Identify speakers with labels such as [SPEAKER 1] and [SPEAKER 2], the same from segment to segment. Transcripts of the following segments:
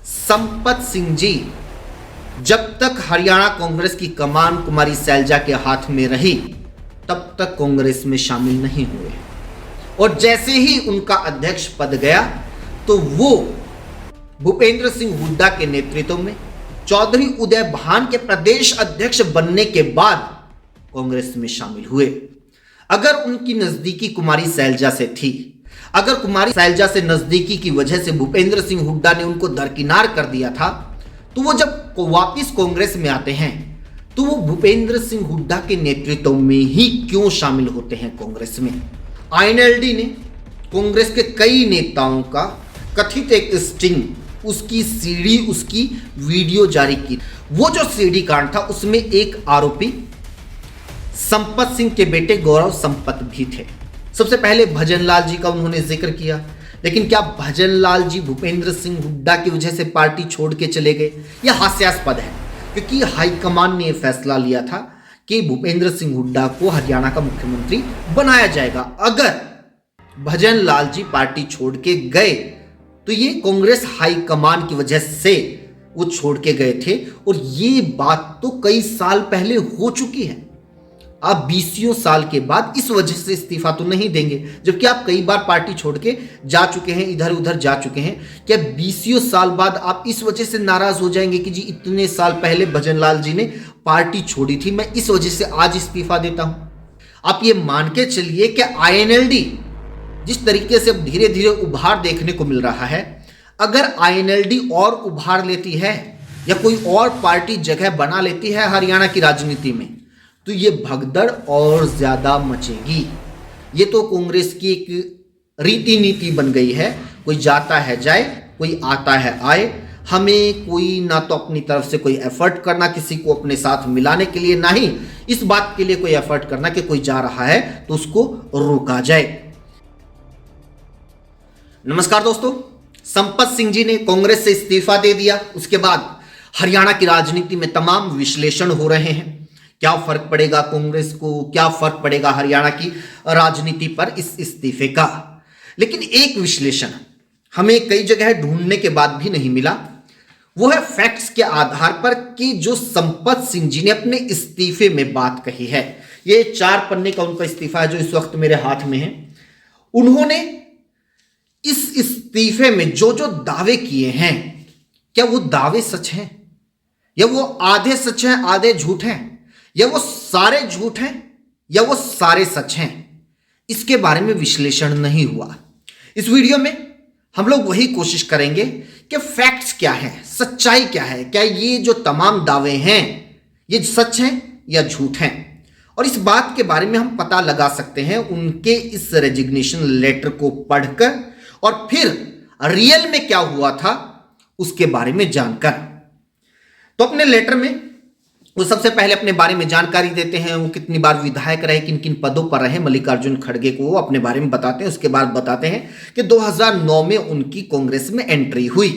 [SPEAKER 1] संपत सिंह जी जब तक हरियाणा कांग्रेस की कमान कुमारी सैलजा के हाथ में रही तब तक कांग्रेस में शामिल नहीं हुए और जैसे ही उनका अध्यक्ष पद गया तो वो भूपेंद्र सिंह हुड्डा के नेतृत्व में चौधरी उदय भान के प्रदेश अध्यक्ष बनने के बाद कांग्रेस में शामिल हुए। अगर उनकी नजदीकी कुमारी सैलजा से थी, अगर कुमारी सैलजा से नजदीकी की वजह से भूपेंद्र सिंह हुड्डा ने उनको दरकिनार कर दिया था, तो वो जब वापिस कांग्रेस में आते हैं तो वो भूपेंद्र सिंह हुड्डा के नेतृत्व में ही क्यों शामिल होते हैं कांग्रेस में। आईएनएलडी ने कांग्रेस के कई नेताओं का कथित एक स्टिंग, उसकी सीडी, उसकी वीडियो जारी की। वो जो सीडी कांड था उसमें एक आरोपी संपत सिंह के बेटे गौरव संपत भी थे। सबसे पहले भजनलाल जी का उन्होंने जिक्र किया, लेकिन क्या भजनलाल जी भूपेंद्र सिंह हुड्डा की वजह से पार्टी छोड़ के चले गए? यह हास्यास्पद है क्योंकि हाईकमान ने यह फैसला लिया था कि भूपेंद्र सिंह हुड्डा को हरियाणा का मुख्यमंत्री बनाया जाएगा। अगर भजनलाल जी पार्टी छोड़ के गए तो ये कांग्रेस हाईकमान की वजह से वो छोड़ के गए थे और ये बात तो कई साल पहले हो चुकी है। आप 20 साल के बाद इस वजह से इस्तीफा तो नहीं देंगे, जबकि आप कई बार पार्टी छोड़ के जा चुके हैं, इधर उधर जा चुके हैं। क्या 20 साल बाद आप इस वजह से नाराज हो जाएंगे कि जी इतने साल पहले भजनलाल जी ने पार्टी छोड़ी थी, मैं इस वजह से आज इस्तीफा देता हूं? आप ये मान के चलिए कि आईएनएलडी जिस तरीके से अब धीरे धीरे उभार देखने को मिल रहा है, अगर आईएनएलडी और उभार लेती है या कोई और पार्टी जगह बना लेती है हरियाणा की राजनीति में, तो ये भगदड़ और ज्यादा मचेगी। ये तो कांग्रेस की एक रीति नीति बन गई है, कोई जाता है जाए, कोई आता है आए। हमें कोई ना तो अपनी तरफ से कोई एफर्ट करना किसी को अपने साथ मिलाने के लिए, ना ही इस बात के लिए कोई एफर्ट करना कि कोई जा रहा है तो उसको रोका जाए। नमस्कार दोस्तों, संपत सिंह जी ने कांग्रेस से इस्तीफा दे दिया। उसके बाद हरियाणा की राजनीति में तमाम विश्लेषण हो रहे हैं। क्या फर्क पड़ेगा कांग्रेस को, क्या फर्क पड़ेगा हरियाणा की राजनीति पर इस इस्तीफे का? लेकिन एक विश्लेषण हमें कई जगह ढूंढने के बाद भी नहीं मिला, वो है फैक्ट्स के आधार पर कि जो संपत सिंह जी ने अपने इस्तीफे में बात कही है। ये 4 पन्ने का उनका इस्तीफा है जो इस वक्त मेरे हाथ में है। उन्होंने इस इस्तीफे में जो जो दावे किए हैं, क्या वो दावे सच हैं, या वो आधे सच हैं आधे झूठ हैं, या वो सारे झूठ हैं या वो सारे सच हैं? इसके बारे में विश्लेषण नहीं हुआ। इस वीडियो में हम लोग वही कोशिश करेंगे कि फैक्ट्स क्या है, सच्चाई क्या है, क्या ये जो तमाम दावे हैं ये सच हैं या झूठ हैं। और इस बात के बारे में हम पता लगा सकते हैं उनके इस रेजिग्नेशन लेटर को पढ़कर और फिर रियल में क्या हुआ था उसके बारे में जानकर। तो अपने लेटर में वो सबसे पहले अपने बारे में जानकारी देते हैं, वो कितनी बार विधायक रहे, किन किन पदों पर रहे। मल्लिकार्जुन खड़गे को वो अपने बारे में बताते हैं। उसके बाद बताते हैं कि 2009 में उनकी कांग्रेस में एंट्री हुई।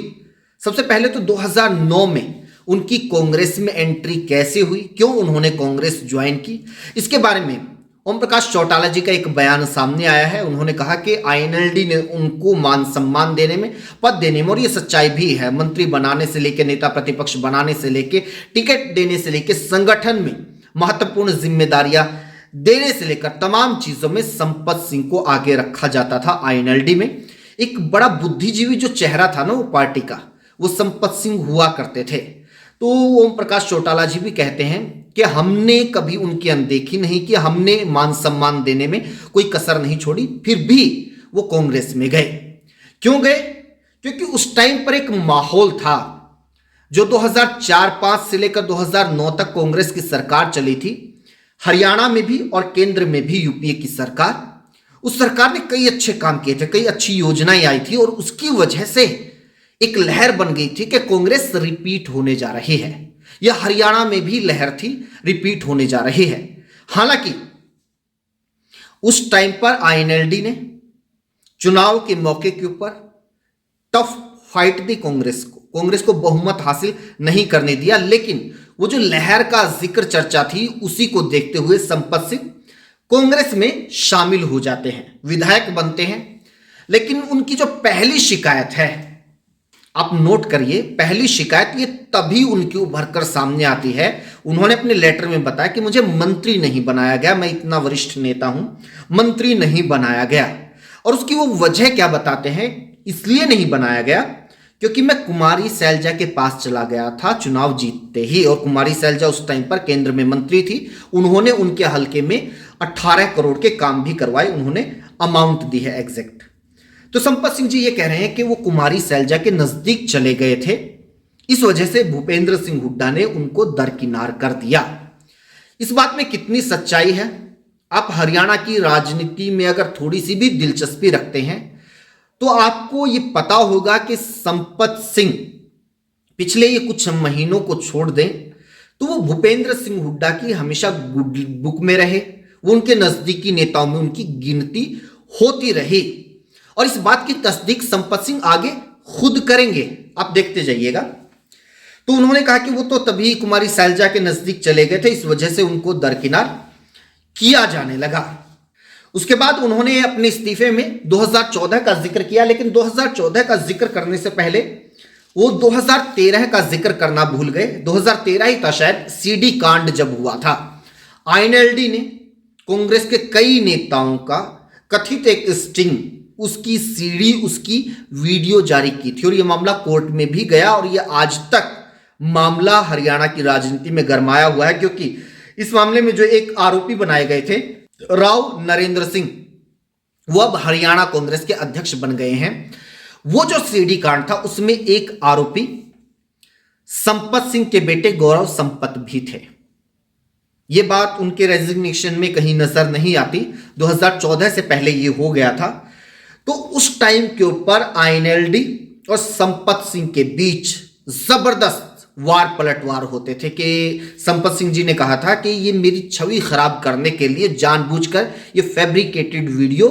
[SPEAKER 1] सबसे पहले तो 2009 में उनकी कांग्रेस में एंट्री कैसे हुई, क्यों उन्होंने कांग्रेस ज्वाइन की, इसके बारे में ओम प्रकाश चौटाला जी का एक बयान सामने आया है। उन्होंने कहा कि आईएनएलडी ने उनको मान सम्मान देने में, पद देने में, और ये सच्चाई भी है, मंत्री बनाने से लेकर नेता प्रतिपक्ष बनाने से लेकर टिकट देने से लेकर संगठन में महत्वपूर्ण जिम्मेदारियां देने से लेकर तमाम चीजों में संपत सिंह को आगे रखा जाता था। आईएनएलडी में एक बड़ा बुद्धिजीवी जो चेहरा था ना वो पार्टी का, वो संपत सिंह हुआ करते थे। तो ओम प्रकाश चौटाला जी भी कहते हैं कि हमने कभी उनकी अनदेखी नहीं की, हमने मान सम्मान देने में कोई कसर नहीं छोड़ी, फिर भी वो कांग्रेस में गए। क्यों गए? क्योंकि उस टाइम पर एक माहौल था जो 2004-5 से लेकर 2009 तक कांग्रेस की सरकार चली थी, हरियाणा में भी और केंद्र में भी यूपीए की सरकार। उस सरकार ने कई अच्छे काम किए थे, कई अच्छी योजनाएं आई थी और उसकी वजह से एक लहर बन गई थी कि कांग्रेस रिपीट होने जा रही है। यह हरियाणा में भी लहर थी, रिपीट होने जा रही है। हालांकि उस टाइम पर आईएनएलडी ने चुनाव के मौके के ऊपर टफ फाइट दी कांग्रेस को बहुमत हासिल नहीं करने दिया। लेकिन वो जो लहर का जिक्र चर्चा थी उसी को देखते हुए संपत सिंह कांग्रेस में शामिल हो जाते हैं, विधायक बनते हैं। लेकिन उनकी जो पहली शिकायत है आप नोट करिए, पहली शिकायत ये तभी उनकी उभर कर सामने आती है। उन्होंने अपने लेटर में बताया कि मुझे मंत्री नहीं बनाया गया, मैं इतना वरिष्ठ नेता हूं, मंत्री नहीं बनाया गया। और उसकी वो वजह क्या बताते हैं, इसलिए नहीं बनाया गया क्योंकि मैं कुमारी सैलजा के पास चला गया था चुनाव जीतते ही, और कुमारी सैलजा उस टाइम पर केंद्र में मंत्री थी। उन्होंने उनके हलके में 18 करोड़ के काम भी करवाए, उन्होंने अमाउंट दी है एग्जैक्ट। तो संपत सिंह जी ये कह रहे हैं कि वो कुमारी सैलजा के नजदीक चले गए थे, इस वजह से भूपेंद्र सिंह हुड्डा ने उनको दरकिनार कर दिया। इस बात में कितनी सच्चाई है? आप हरियाणा की राजनीति में अगर थोड़ी सी भी दिलचस्पी रखते हैं तो आपको ये पता होगा कि संपत सिंह पिछले ये कुछ महीनों को छोड़ दें तो वो भूपेंद्र सिंह हुड्डा की हमेशा गुड बुक में रहे, वो उनके नजदीकी नेताओं में उनकी गिनती होती रही। और इस बात की तस्दीक संपत सिंह आगे खुद करेंगे, आप देखते जाइएगा। तो उन्होंने कहा कि वो तो तभी कुमारी सैलजा के नजदीक चले गए थे, इस वजह से उनको दरकिनार किया जाने लगा। उसके बाद उन्होंने अपने इस्तीफे में 2014 का जिक्र किया, लेकिन 2014 का जिक्र करने से पहले वो 2013 का जिक्र करना भूल गए। 2013 ही था शायद, सीडी कांड जब हुआ था। आईएनएलडी ने कांग्रेस के कई नेताओं का कथित एक स्टिंग, उसकी सीडी, उसकी वीडियो जारी की थी और यह मामला कोर्ट में भी गया और यह आज तक मामला हरियाणा की राजनीति में गरमाया हुआ है, क्योंकि इस मामले में जो एक आरोपी बनाए गए थे राव नरेंद्र सिंह, वो अब हरियाणा कांग्रेस के अध्यक्ष बन गए हैं। वो जो सीडी कांड था उसमें एक आरोपी संपत सिंह के बेटे गौरव संपत भी थे। ये बात उनके रेजिग्नेशन में कहीं नजर नहीं आती। 2014 से पहले ये हो गया था। तो उस टाइम के ऊपर आईएनएलडी और संपत सिंह के बीच जबरदस्त वार पलटवार होते थे कि संपत सिंह जी ने कहा था कि ये मेरी छवि खराब करने के लिए जानबूझकर ये फैब्रिकेटेड वीडियो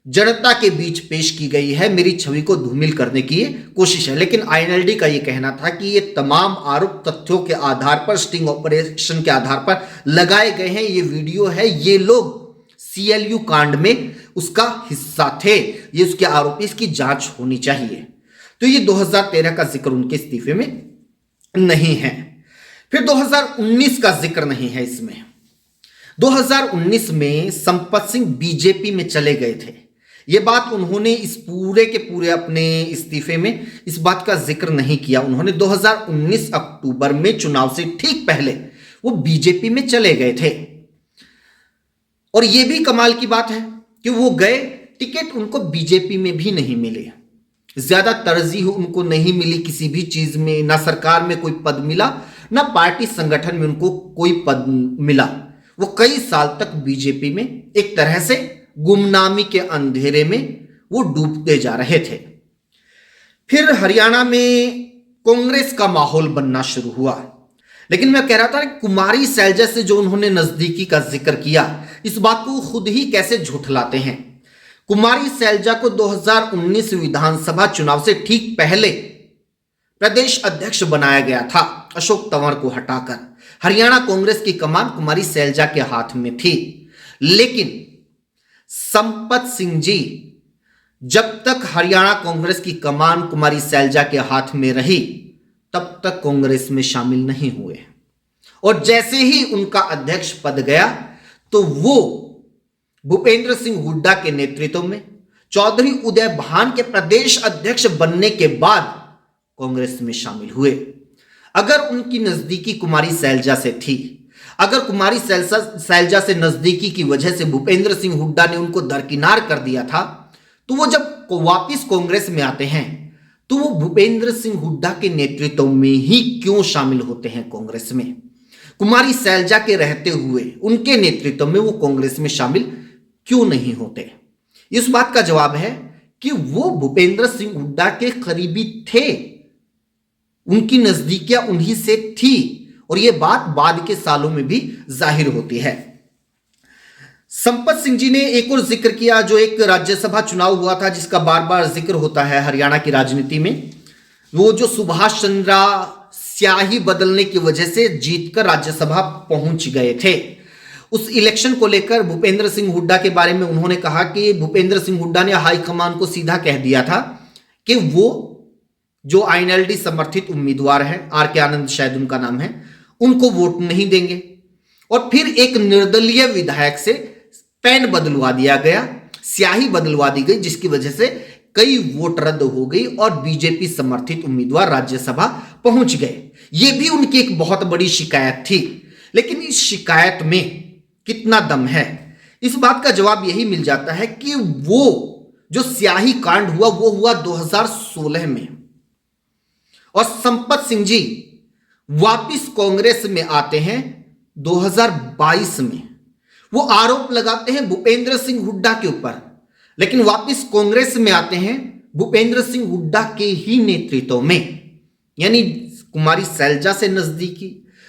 [SPEAKER 1] जनता के बीच पेश की गई है, मेरी छवि को धूमिल करने की ये कोशिश है। लेकिन आईएनएलडी का ये कहना था कि ये तमाम आरोप तथ्यों के आधार पर, स्टिंग ऑपरेशन के आधार पर लगाए गए हैं, ये वीडियो है, ये लोग सीएलयू कांड में उसका हिस्सा थे, ये उसके आरोपी, इसकी जांच होनी चाहिए। तो ये 2013 का जिक्र उनके इस्तीफे में नहीं है। फिर 2019 का जिक्र नहीं है इसमें। 2019 में संपत सिंह बीजेपी में चले गए थे। यह बात उन्होंने इस पूरे के पूरे अपने इस्तीफे में इस बात का जिक्र नहीं किया। उन्होंने 2019 अक्टूबर में चुनाव से ठीक पहले वो बीजेपी में चले गए थे। और यह भी कमाल की बात है कि वो गए, टिकट उनको बीजेपी में भी नहीं मिले, ज्यादा तरजीह उनको नहीं मिली किसी भी चीज में, ना सरकार में कोई पद मिला, ना पार्टी संगठन में उनको कोई पद मिला। वो कई साल तक बीजेपी में एक तरह से गुमनामी के अंधेरे में वो डूबते जा रहे थे। फिर हरियाणा में कांग्रेस का माहौल बनना शुरू हुआ। लेकिन मैं कह रहा था कुमारी सैलजा से जो उन्होंने नजदीकी का जिक्र किया, इस बात को खुद ही कैसे झुठलाते हैं। कुमारी सैलजा को 2019 विधानसभा चुनाव से ठीक पहले प्रदेश अध्यक्ष बनाया गया था। अशोक तंवर को हटाकर हरियाणा कांग्रेस की कमान कुमारी सैलजा के हाथ में थी। लेकिन संपत सिंह जी जब तक हरियाणा कांग्रेस की कमान कुमारी सैलजा के हाथ में रही, तब तक कांग्रेस में शामिल नहीं हुए। और जैसे ही उनका अध्यक्ष पद गया तो वो भूपेंद्र सिंह हुड्डा के नेतृत्व में चौधरी उदय भान के प्रदेश अध्यक्ष बनने के बाद कांग्रेस में शामिल हुए। अगर उनकी नजदीकी कुमारी सैलजा से थी, अगर कुमारी सैलजा से नजदीकी की वजह से भूपेंद्र सिंह हुड्डा ने उनको दरकिनार कर दिया था, तो वो जब वापिस कांग्रेस में आते हैं तो वो भूपेंद्र सिंह हुड्डा के नेतृत्व में ही क्यों शामिल होते हैं कांग्रेस में? कुमारी सैलजा के रहते हुए उनके नेतृत्व में वो कांग्रेस में शामिल क्यों नहीं होते? इस बात का जवाब है कि वो भूपेंद्र सिंह हुड्डा के करीबी थे, उनकी नजदीकियां उन्हीं से थी और यह बात बाद के सालों में भी जाहिर होती है। संपत सिंह जी ने एक और जिक्र किया, जो एक राज्यसभा चुनाव हुआ था जिसका बार बार जिक्र होता है हरियाणा की राजनीति में। वो जो सुभाष चंद्रा स्याही बदलने की वजह से जीतकर राज्यसभा पहुंच गए थे। उस इलेक्शन को लेकर भूपेंद्र सिंह हुड्डा के बारे में उन्होंने कहा कि भूपेंद्र सिंह हुड्डा ने हाईकमान को सीधा कह दिया था कि वो जो आईएनएलडी समर्थित उम्मीदवार हैं, आर के आनंद शायद उनका नाम है, उनको वोट नहीं देंगे। और फिर एक निर्दलीय विधायक से पेन बदलवा दिया गया, स्याही बदलवा दी गई, जिसकी वजह से कई वोट रद्द हो गई और बीजेपी समर्थित उम्मीदवार राज्यसभा पहुंच गए। यह भी उनकी एक बहुत बड़ी शिकायत थी। लेकिन इस शिकायत में कितना दम है, इस बात का जवाब यही मिल जाता है कि वो जो स्याही कांड हुआ वो हुआ 2016 में, और संपत सिंह जी वापिस कांग्रेस में आते हैं 2022 में। वो आरोप लगाते हैं भूपेंद्र सिंह हुड्डा के ऊपर, लेकिन वापिस कांग्रेस में आते हैं भूपेंद्र सिंह हुड्डा के ही नेतृत्व में। यानी कुमारी सैलजा से नजदीकी,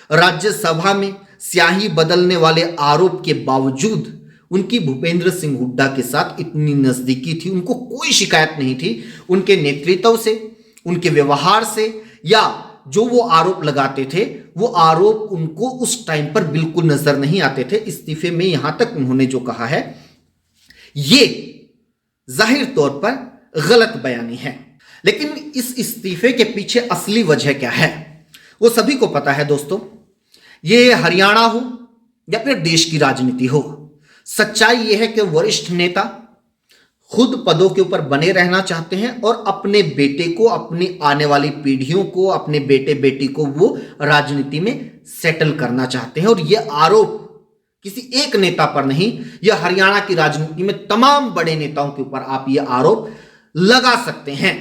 [SPEAKER 1] राज्यसभा में स्याही बदलने वाले आरोप के बावजूद उनकी भूपेंद्र सिंह हुड्डा के साथ इतनी नजदीकी थी, उनको कोई शिकायत नहीं थी उनके नेतृत्व से, उनके व्यवहार से, या जो वो आरोप लगाते थे वो आरोप उनको उस टाइम पर बिल्कुल नजर नहीं आते थे। इस्तीफे में यहां तक उन्होंने जो कहा है ये जाहिर तौर पर गलत बयानी है। लेकिन इस इस्तीफे के पीछे असली वजह क्या है वो सभी को पता है दोस्तों। ये हरियाणा हो या फिर देश की राजनीति हो, सच्चाई यह है कि वरिष्ठ नेता खुद पदों के ऊपर बने रहना चाहते हैं और अपने बेटे को, अपनी आने वाली पीढ़ियों को, अपने बेटे बेटी को वो राजनीति में सेटल करना चाहते हैं। और यह आरोप किसी एक नेता पर नहीं, यह हरियाणा की राजनीति में तमाम बड़े नेताओं के ऊपर आप यह आरोप लगा सकते हैं।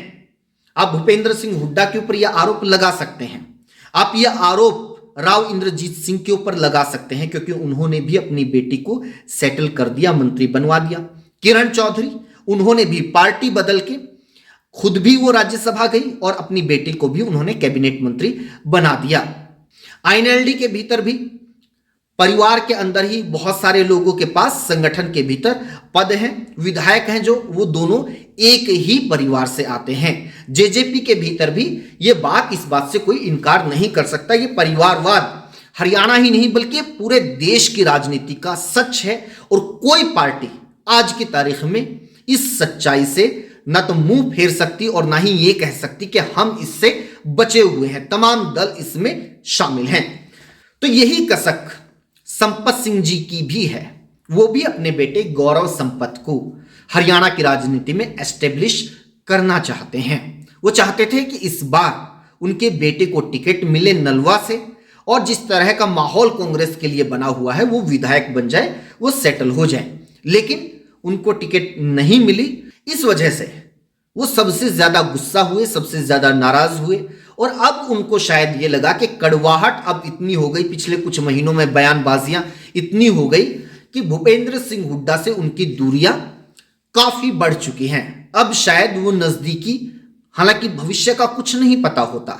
[SPEAKER 1] आप भूपेंद्र सिंह हुड्डा के ऊपर यह आरोप लगा सकते हैं, आप यह आरोप राव इंद्रजीत सिंह के ऊपर लगा सकते हैं, क्योंकि उन्होंने भी अपनी बेटी को सेटल कर दिया, मंत्री बनवा दिया। किरण चौधरी, उन्होंने भी पार्टी बदल के खुद भी वो राज्यसभा गई और अपनी बेटी को भी उन्होंने कैबिनेट मंत्री बना दिया। आईएनएलडी के भीतर भी परिवार के अंदर ही बहुत सारे लोगों के पास संगठन के भीतर पद हैं, विधायक हैं, जो वो दोनों एक ही परिवार से आते हैं। जेजेपी के भीतर भी ये बात, इस बात से कोई इनकार नहीं कर सकता, ये परिवारवाद हरियाणा ही नहीं बल्कि पूरे देश की राजनीति का सच है। और कोई पार्टी आज की तारीख में इस सच्चाई से न तो मुंह फेर सकती और ना ही ये कह सकती कि हम इससे बचे हुए हैं। तमाम दल इसमें शामिल हैं। तो यही कसक संपत सिंह जी की भी है। वो भी अपने बेटे गौरव संपत को हरियाणा की राजनीति में एस्टेब्लिश करना चाहते हैं। वो चाहते थे कि इस बार उनके बेटे को टिकट मिले नलवा से, और जिस तरह का माहौल कांग्रेस के लिए बना हुआ है वो विधायक बन जाए, वो सेटल हो जाए। लेकिन उनको टिकट नहीं मिली। इस वजह से वो सबसे ज्यादा गुस्सा हुए, सबसे ज्यादा नाराज हुए, और अब उनको शायद ये लगा कि कड़वाहट अब इतनी हो गई, पिछले कुछ महीनों में बयानबाजियां इतनी हो गई कि भूपेंद्र सिंह हुड्डा से उनकी दूरियां काफी बढ़ चुकी हैं। अब शायद वो नजदीकी, हालांकि भविष्य का कुछ नहीं पता होता।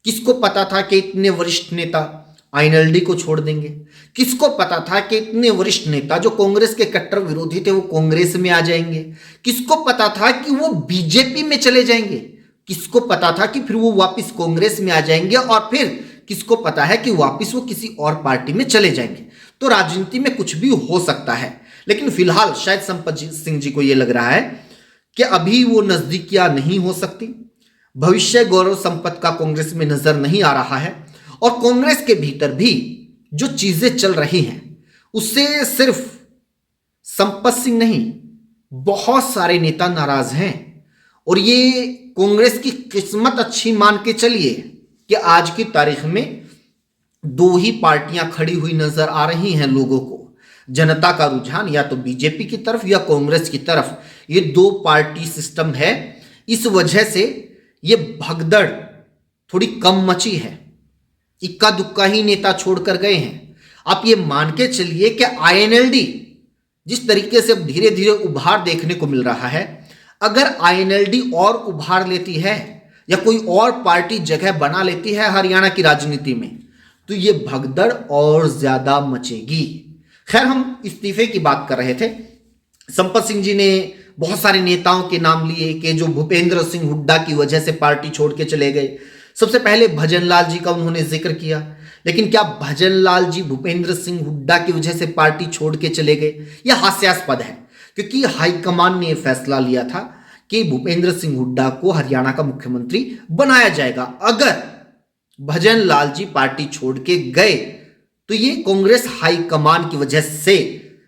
[SPEAKER 1] किसको पता था कि इतने वरिष्ठ नेता आईएनएलडी को छोड़ देंगे? किसको पता था कि इतने वरिष्ठ नेता जो कांग्रेस के कट्टर विरोधी थे वो कांग्रेस में आ जाएंगे? किसको पता था कि वो बीजेपी में चले जाएंगे? किसको पता था कि फिर वो वापस कांग्रेस में आ जाएंगे? और फिर किसको पता है कि वापस वो किसी और पार्टी में चले जाएंगे? तो राजनीति में कुछ भी हो सकता है। लेकिन फिलहाल शायद संपत सिंह जी को यह लग रहा है कि अभी वो नजदीकियां नहीं हो सकती। भविष्य गौरव संपत का कांग्रेस में नजर नहीं आ रहा है, और कांग्रेस के भीतर भी जो चीजें चल रही हैं उससे सिर्फ संपत सिंह नहीं, बहुत सारे नेता नाराज हैं। और ये कांग्रेस की किस्मत अच्छी मान के चलिए कि आज की तारीख में दो ही पार्टियां खड़ी हुई नजर आ रही हैं लोगों को। जनता का रुझान या तो बीजेपी की तरफ या कांग्रेस की तरफ, ये दो पार्टी सिस्टम है। इस वजह से ये भगदड़ थोड़ी कम मची है, इक्का दुक्का ही नेता छोड़कर गए हैं। आप ये मान के चलिए कि आईएनएलडी जिस तरीके से अब धीरे धीरे उभार देखने को मिल रहा है, अगर आईएनएलडी और उभार लेती है या कोई और पार्टी जगह बना लेती है हरियाणा की राजनीति में, तो ये भगदड़ और ज्यादा मचेगी। खैर, हम इस्तीफे की बात कर रहे थे। संपत सिंह जी ने बहुत सारे नेताओं के नाम लिए कि जो भूपेंद्र सिंह हुड्डा की वजह से पार्टी छोड़ के चले गए। सबसे पहले भजन लाल जी का उन्होंने जिक्र किया, लेकिन क्या भजन लाल जी भूपेंद्र सिंह हुड्डा की वजह से पार्टी छोड़ के चले गए? यह हास्यास्पद है, क्योंकि हाईकमान ने यह फैसला लिया था कि भूपेंद्र सिंह हुड्डा को हरियाणा का मुख्यमंत्री बनाया जाएगा। अगर भजन लाल जी पार्टी छोड़ के गए तो ये कांग्रेस हाईकमान की वजह से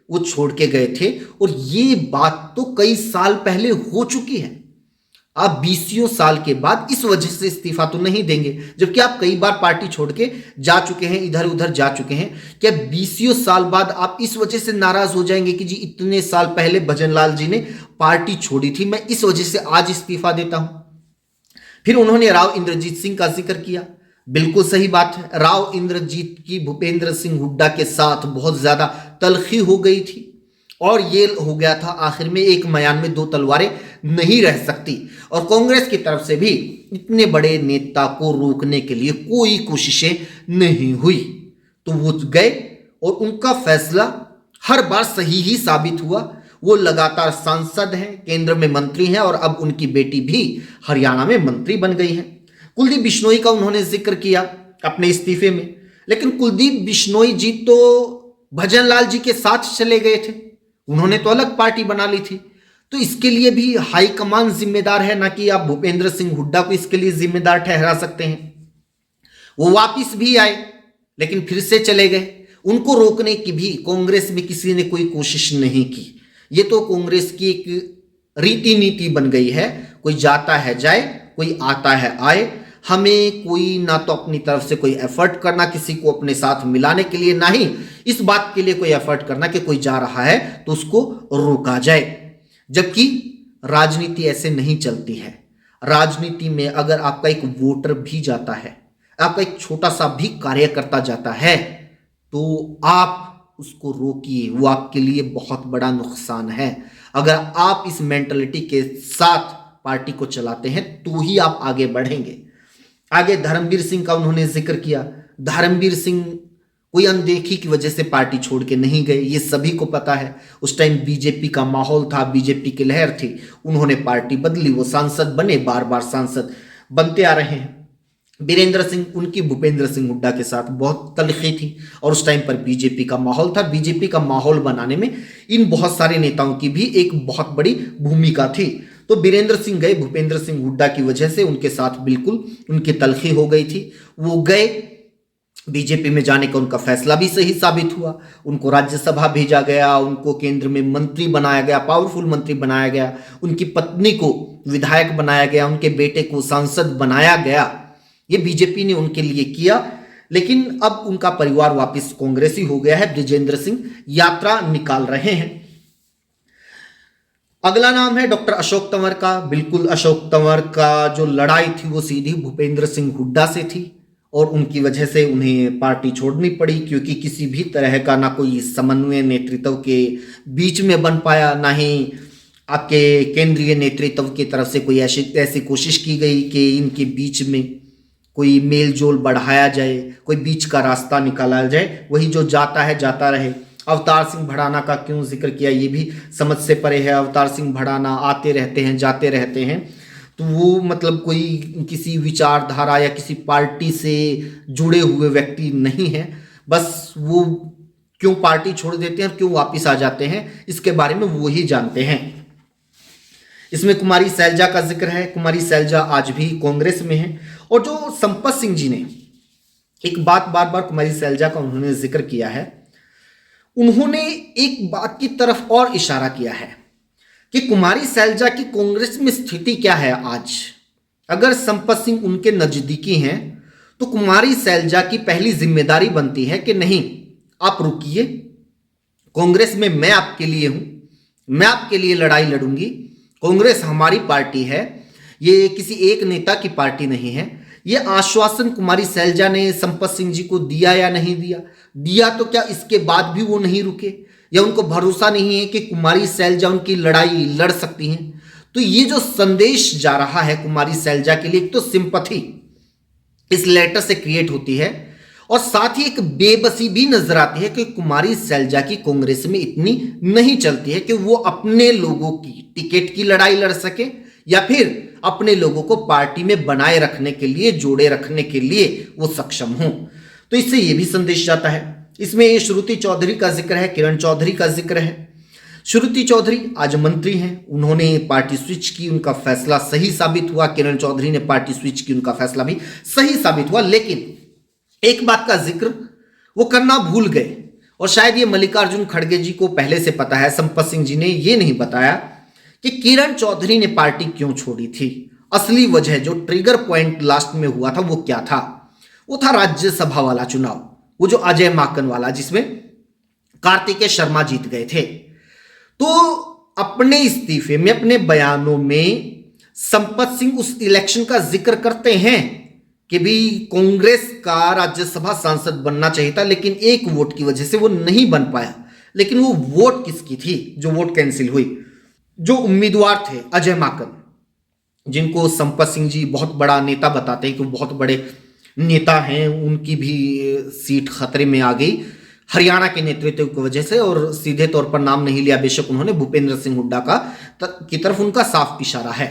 [SPEAKER 1] वो छोड़ के गए थे, और ये बात तो कई साल पहले हो चुकी है। आप 20 साल के बाद इस वजह से इस्तीफा तो नहीं देंगे, जबकि आप कई बार पार्टी छोड़ के जा चुके हैं, इधर उधर जा चुके हैं। क्या 20 साल बाद आप इस वजह से नाराज हो जाएंगे कि जी इतने साल पहले भजन लाल जी ने पार्टी छोड़ी थी, मैं इस वजह से आज इस्तीफा देता हूं। फिर उन्होंने राव इंद्रजीत सिंह का जिक्र किया। बिल्कुल सही बात है, राव इंद्रजीत की भूपेंद्र सिंह हुड्डा के साथ बहुत ज्यादा तलखी हो गई थी, और ये हो गया था आखिर में एक म्यान में दो तलवारें नहीं रह सकती, और कांग्रेस की तरफ से भी इतने बड़े नेता को रोकने के लिए कोई कोशिशें नहीं हुई। तो वो गए और उनका फैसला हर बार सही ही साबित हुआ। वो लगातार सांसद हैं, केंद्र में मंत्री हैं, और अब उनकी बेटी भी हरियाणा में मंत्री बन गई है। कुलदीप बिश्नोई का उन्होंने जिक्र किया अपने इस्तीफे में, लेकिन कुलदीप बिश्नोई जी तो भजन लाल जी के साथ चले गए थे, उन्होंने तो अलग पार्टी बना ली थी। तो इसके लिए भी हाईकमान जिम्मेदार है, ना कि आप भूपेंद्र सिंह हुड्डा को इसके लिए जिम्मेदार ठहरा सकते हैं। वो वापिस भी आए लेकिन फिर से चले गए। उनको रोकने की भी कांग्रेस में किसी ने कोई कोशिश नहीं की। ये तो कांग्रेस की एक रीति नीति बन गई है, कोई जाता है जाए, कोई आता है आए। हमें कोई ना तो अपनी तरफ से कोई एफर्ट करना किसी को अपने साथ मिलाने के लिए, ना ही इस बात के लिए कोई एफर्ट करना कि कोई जा रहा है तो उसको रोका जाए। जबकि राजनीति ऐसे नहीं चलती है। राजनीति में अगर आपका एक वोटर भी जाता है, आपका एक छोटा सा भी कार्यकर्ता जाता है, तो आप उसको रोकिए, वो आपके लिए बहुत बड़ा नुकसान है। अगर आप इस मेंटलिटी के साथ पार्टी को चलाते हैं तो ही आप आगे बढ़ेंगे। आगे धर्मवीर सिंह का उन्होंने जिक्र किया। धर्मवीर सिंह कोई अनदेखी की वजह से पार्टी छोड़ के नहीं गए, ये सभी को पता है। उस टाइम बीजेपी का माहौल था, बीजेपी की लहर थी, उन्होंने पार्टी बदली, वो सांसद बने, बार बार सांसद बनते आ रहे हैं। वीरेंद्र सिंह, उनकी भूपेंद्र सिंह हुड्डा के साथ बहुत तलखी थी, और उस टाइम पर बीजेपी का माहौल था। बीजेपी का माहौल बनाने में इन बहुत सारे नेताओं की भी एक बहुत बड़ी भूमिका थी। तो वीरेंद्र सिंह गए भूपेंद्र सिंह हुड्डा की वजह से, उनके साथ बिल्कुल उनकी तलखी हो गई थी। वो गए, बीजेपी में जाने का उनका फैसला भी सही साबित हुआ। उनको राज्यसभा भेजा गया, उनको केंद्र में मंत्री बनाया गया, पावरफुल मंत्री बनाया गया, उनकी पत्नी को विधायक बनाया गया, उनके बेटे को सांसद बनाया गया। ये बीजेपी ने उनके लिए किया। लेकिन अब उनका परिवार वापस कांग्रेसी हो गया है। बृजेंद्र सिंह यात्रा निकाल रहे हैं। अगला नाम है डॉक्टर अशोक तंवर का। बिल्कुल, अशोक तंवर का जो लड़ाई थी वो सीधी भूपेंद्र सिंह हुड्डा से थी, और उनकी वजह से उन्हें पार्टी छोड़नी पड़ी, क्योंकि किसी भी तरह का ना कोई समन्वय नेतृत्व के बीच में बन पाया, ना ही आपके केंद्रीय नेतृत्व की तरफ से कोई ऐसी कोशिश की गई कि इनके बीच में कोई मेल जोल बढ़ाया जाए, कोई बीच का रास्ता निकाला जाए। वही जो जाता है जाता रहे। अवतार सिंह भड़ाना का क्यों जिक्र किया, ये भी समझ से परे है। अवतार सिंह भड़ाना आते रहते हैं, जाते रहते हैं, तो वो मतलब कोई किसी विचारधारा या किसी पार्टी से जुड़े हुए व्यक्ति नहीं है। बस वो क्यों पार्टी छोड़ देते हैं, क्यों वापिस आ जाते हैं, इसके बारे में वो ही जानते हैं। इसमें कुमारी सैलजा का जिक्र है। कुमारी सैलजा आज भी कांग्रेस में है। और जो संपत सिंह जी ने एक बात बार बार कुमारी सैलजा का उन्होंने जिक्र किया है, उन्होंने एक बात की तरफ और इशारा किया है कि कुमारी सैलजा की कांग्रेस में स्थिति क्या है आज। अगर संपत सिंह उनके नजदीकी हैं तो कुमारी सैलजा की पहली जिम्मेदारी बनती है कि नहीं, आप रुकिए, कांग्रेस में मैं आपके लिए हूं, मैं आपके लिए लड़ाई लड़ूंगी। कांग्रेस हमारी पार्टी है, ये किसी एक नेता की पार्टी नहीं है। ये आश्वासन कुमारी सैलजा ने संपत सिंह जी को दिया या नहीं दिया? दिया तो क्या इसके बाद भी वो नहीं रुके, या उनको भरोसा नहीं है कि कुमारी सैलजा उनकी लड़ाई लड़ सकती हैं? तो ये जो संदेश जा रहा है कुमारी सैलजा के लिए, एक तो सिंपैथी इस लेटर से क्रिएट होती है, और साथ ही एक बेबसी भी नजर आती है कि कुमारी सैलजा की कांग्रेस में इतनी नहीं चलती है कि वो अपने लोगों की टिकट की लड़ाई लड़ सके, या फिर अपने लोगों को पार्टी में बनाए रखने के लिए, जोड़े रखने के लिए वो सक्षम हो। तो इससे ये भी संदेश जाता है। इसमें श्रुति चौधरी का जिक्र है, किरण चौधरी का जिक्र है। श्रुति चौधरी आज मंत्री हैं, उन्होंने पार्टी स्विच की, उनका फैसला सही साबित हुआ। किरण चौधरी ने पार्टी स्विच की, उनका फैसला भी सही साबित हुआ। लेकिन एक बात का जिक्र वो करना भूल गए, और शायद ये मल्लिकार्जुन खड़गे जी को पहले से पता है, संपत सिंह जी ने ये नहीं बताया कि किरण चौधरी ने पार्टी क्यों छोड़ी थी। असली वजह, जो ट्रिगर पॉइंट लास्ट में हुआ था, वो क्या था? वो था राज्यसभा वाला चुनाव, वो जो अजय माकन वाला, जिसमें कार्तिकेय शर्मा जीत गए थे। तो अपने इस्तीफे में, अपने बयानों में संपत सिंह उस इलेक्शन का जिक्र करते हैं कि भी कांग्रेस का राज्यसभा सांसद बनना चाहिए था, लेकिन एक वोट की वजह से वो नहीं बन पाया। लेकिन वो वोट किसकी थी जो वोट कैंसिल हुई? जो उम्मीदवार थे अजय माकन, जिनको संपत सिंह जी बहुत बड़ा नेता बताते हैं कि वो बहुत बड़े नेता हैं, उनकी भी सीट खतरे में आ गई हरियाणा के नेतृत्व की वजह से, और सीधे तौर पर नाम नहीं लिया, बेशक उन्होंने भूपेंद्र सिंह हुड्डा की तरफ उनका साफ इशारा है।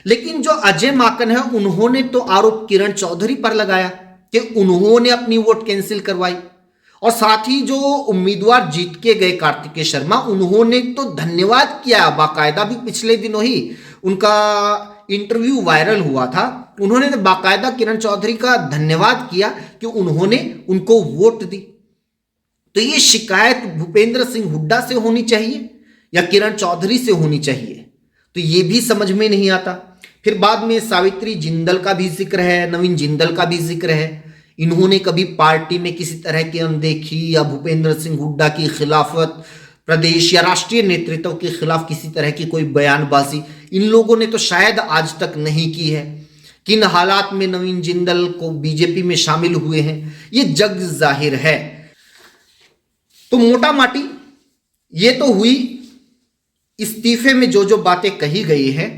[SPEAKER 1] लेकिन जो अजय माकन है, उन्होंने तो आरोप किरण चौधरी पर लगाया कि उन्होंने अपनी वोट कैंसिल करवाई, और साथ ही जो उम्मीदवार जीत के गए कार्तिकेय शर्मा, उन्होंने तो धन्यवाद किया बाकायदा। भी पिछले दिनों ही उनका इंटरव्यू वायरल हुआ था, उन्होंने तो बाकायदा किरण चौधरी का धन्यवाद किया कि उन्होंने उनको वोट दी। तो ये शिकायत भूपेंद्र सिंह हुड्डा से होनी चाहिए या किरण चौधरी से होनी चाहिए? तो ये भी समझ में नहीं आता। फिर बाद में सावित्री जिंदल का भी जिक्र है, नवीन जिंदल का भी जिक्र है। इन्होंने कभी पार्टी में किसी तरह की अनदेखी या भूपेंद्र सिंह हुड्डा की खिलाफत, प्रदेश या राष्ट्रीय नेतृत्व के खिलाफ किसी तरह की कोई बयानबाजी इन लोगों ने तो शायद आज तक नहीं की है। किन हालात में नवीन जिंदल को बीजेपी में शामिल हुए हैं, ये जग जाहिर है। तो मोटा माटी ये तो हुई इस्तीफे में जो जो बातें कही गई हैं,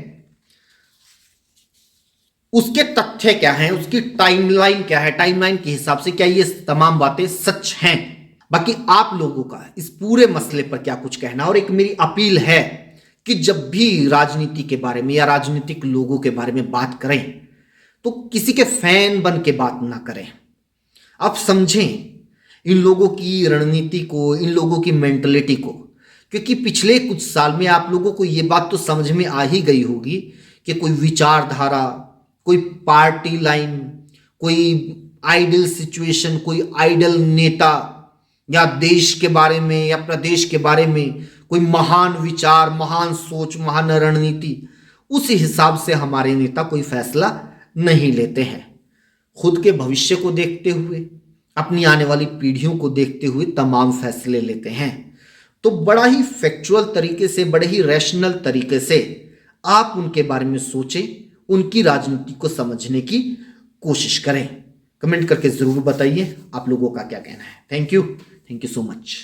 [SPEAKER 1] उसके तथ्य क्या हैं, उसकी टाइमलाइन क्या है, टाइमलाइन के हिसाब से क्या ये तमाम बातें सच हैं? बाकी आप लोगों का इस पूरे मसले पर क्या कुछ कहना? और एक मेरी अपील है कि जब भी राजनीति के बारे में या राजनीतिक लोगों के बारे में बात करें तो किसी के फैन बन के बात ना करें। आप समझें इन लोगों की रणनीति को, इन लोगों की मेंटलिटी को, क्योंकि पिछले कुछ साल में आप लोगों को ये बात तो समझ में आ ही गई होगी कि कोई विचारधारा, कोई पार्टी लाइन, कोई आइडियल सिचुएशन, कोई आइडियल नेता या देश के बारे में या प्रदेश के बारे में कोई महान विचार, महान सोच, महान रणनीति, उस हिसाब से हमारे नेता कोई फैसला नहीं लेते हैं। खुद के भविष्य को देखते हुए, अपनी आने वाली पीढ़ियों को देखते हुए तमाम फैसले लेते हैं। तो बड़ा ही फैक्चुअल तरीके से, बड़े ही रैशनल तरीके से आप उनके बारे में सोचें, उनकी राजनीति को समझने की कोशिश करें। कमेंट करके जरूर बताइए आप लोगों का क्या कहना है। Thank you so much.